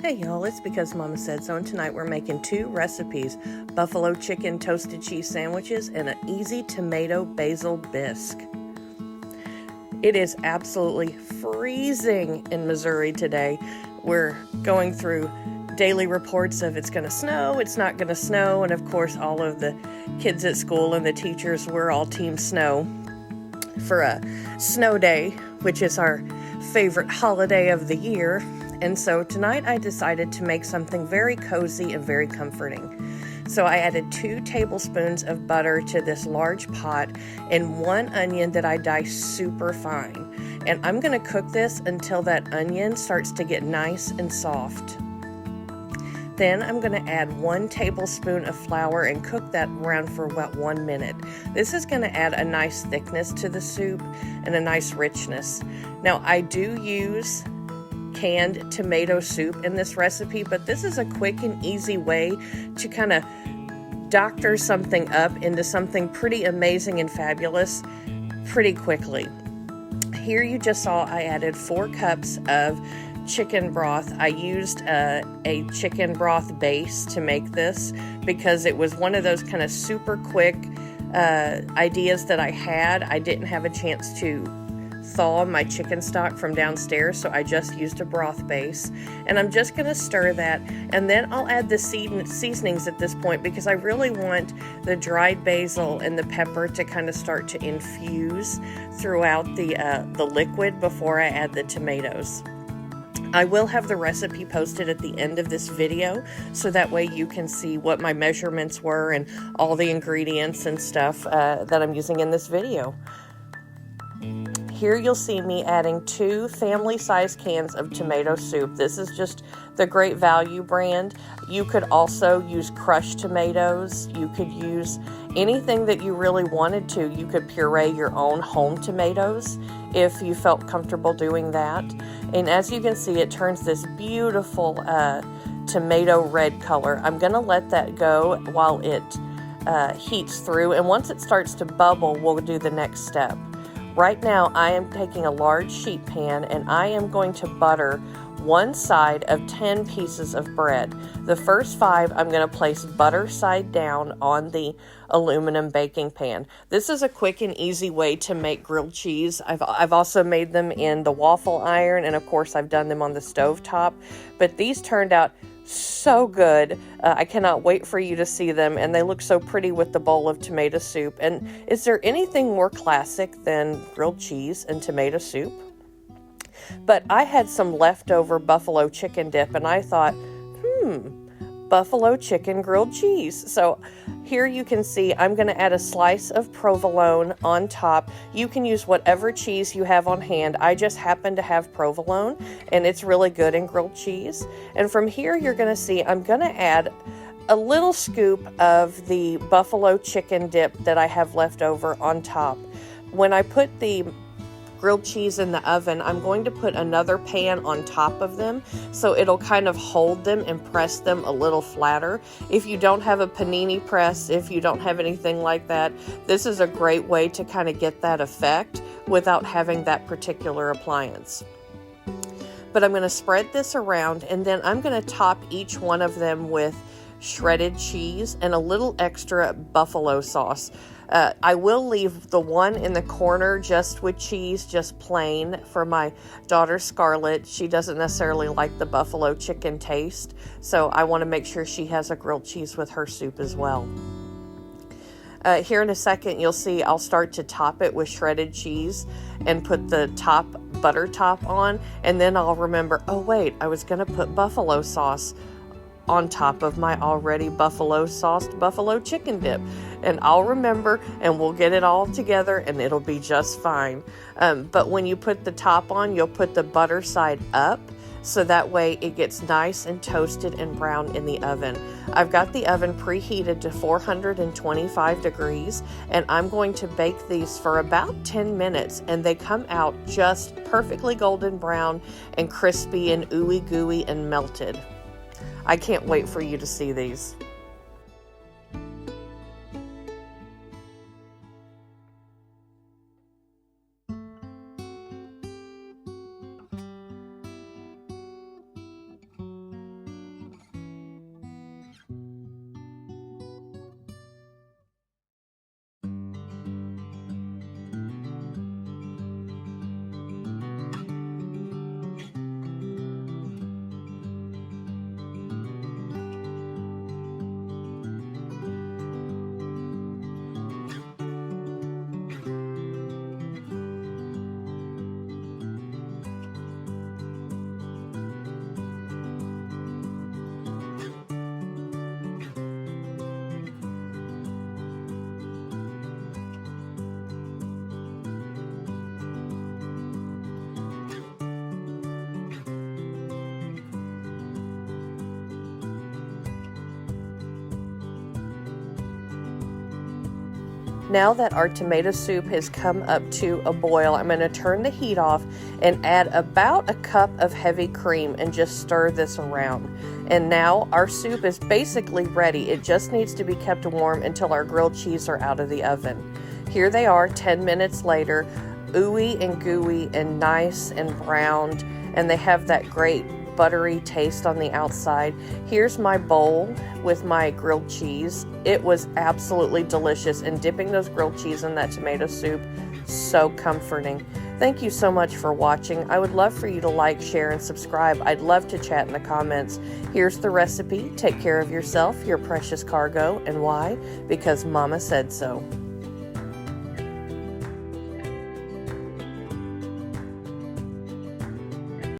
Hey y'all, it's Because Mama Said So, and tonight we're making two recipes, buffalo chicken toasted cheese sandwiches and an easy tomato basil bisque. It is absolutely freezing in Missouri today. We're going through daily reports of it's going to snow, it's not going to snow, and of course all of the kids at school and the teachers, we're all team snow for a snow day, which is our favorite holiday of the year. And so tonight I decided to make something very cozy and very comforting. So I added 2 tablespoons of butter to this large pot and 1 onion that I diced super fine. And I'm going to cook this until that onion starts to get nice and soft. Then I'm going to add 1 tablespoon of flour and cook that around for about 1 minute. This is going to add a nice thickness to the soup and a nice richness. Now I do use canned tomato soup in this recipe, but this is a quick and easy way to kind of doctor something up into something pretty amazing and fabulous pretty quickly. Here you just saw I added 4 cups of chicken broth. I used a chicken broth base to make this because it was one of those kind of super quick ideas that I had. I didn't have a chance to thaw my chicken stock from downstairs, so I just used a broth base, and I'm just going to stir that, and then I'll add the seasonings at this point because I really want the dried basil and the pepper to kind of start to infuse throughout the liquid before I add the tomatoes. I will have the recipe posted at the end of this video, so that way you can see what my measurements were and all the ingredients and stuff that I'm using in this video. Here you'll see me adding 2 family-sized cans of tomato soup. This is just the Great Value brand. You could also use crushed tomatoes. You could use anything that you really wanted to. You could puree your own home tomatoes if you felt comfortable doing that. And as you can see, it turns this beautiful tomato red color. I'm going to let that go while it heats through. And once it starts to bubble, we'll do the next step. Right now, I am taking a large sheet pan and I am going to butter 1 side of 10 pieces of bread. The first 5, I'm going to place butter side down on the aluminum baking pan. This is a quick and easy way to make grilled cheese. I've also made them in the waffle iron, and of course I've done them on the stove top, but these turned out so good. I cannot wait for you to see them, and they look so pretty with the bowl of tomato soup. And is there anything more classic than grilled cheese and tomato soup? But I had some leftover buffalo chicken dip, and I thought, buffalo chicken grilled cheese. So here you can see I'm going to add a slice of provolone on top. You can use whatever cheese you have on hand. I just happen to have provolone, and it's really good in grilled cheese. And from here you're going to see I'm going to add a little scoop of the buffalo chicken dip that I have left over on top. When I put the grilled cheese in the oven, I'm going to put another pan on top of them so it'll kind of hold them and press them a little flatter. If you don't have a panini press, if you don't have anything like that, this is a great way to kind of get that effect without having that particular appliance. But I'm going to spread this around, and then I'm going to top each one of them with shredded cheese and a little extra buffalo sauce. I will leave the one in the corner just with cheese, just plain, for my daughter Scarlett. She doesn't necessarily like the buffalo chicken taste, so I want to make sure she has a grilled cheese with her soup as well. Here in a second, you'll see I'll start to top it with shredded cheese and put the top butter top on, and then I'll remember, oh wait, I was going to put buffalo sauce on top of my already buffalo sauced buffalo chicken dip, and I'll remember, and we'll get it all together and it'll be just fine. But when you put the top on, you'll put the butter side up so that way it gets nice and toasted and brown in the oven. I've got the oven preheated to 425 degrees, and I'm going to bake these for about 10 minutes, and they come out just perfectly golden brown and crispy and ooey gooey and melted. I can't wait for you to see these. Now that our tomato soup has come up to a boil, I'm going to turn the heat off and add about a cup of heavy cream and just stir this around. And now our soup is basically ready. It just needs to be kept warm until our grilled cheese are out of the oven. Here they are 10 minutes later, ooey and gooey and nice and browned, and they have that great buttery taste on the outside. Here's my bowl with my grilled cheese. It was absolutely delicious, and dipping those grilled cheese in that tomato soup, so comforting. Thank you so much for watching. I would love for you to like, share, and subscribe. I'd love to chat in the comments. Here's the recipe. Take care of yourself, your precious cargo, and why? Because Mama said so.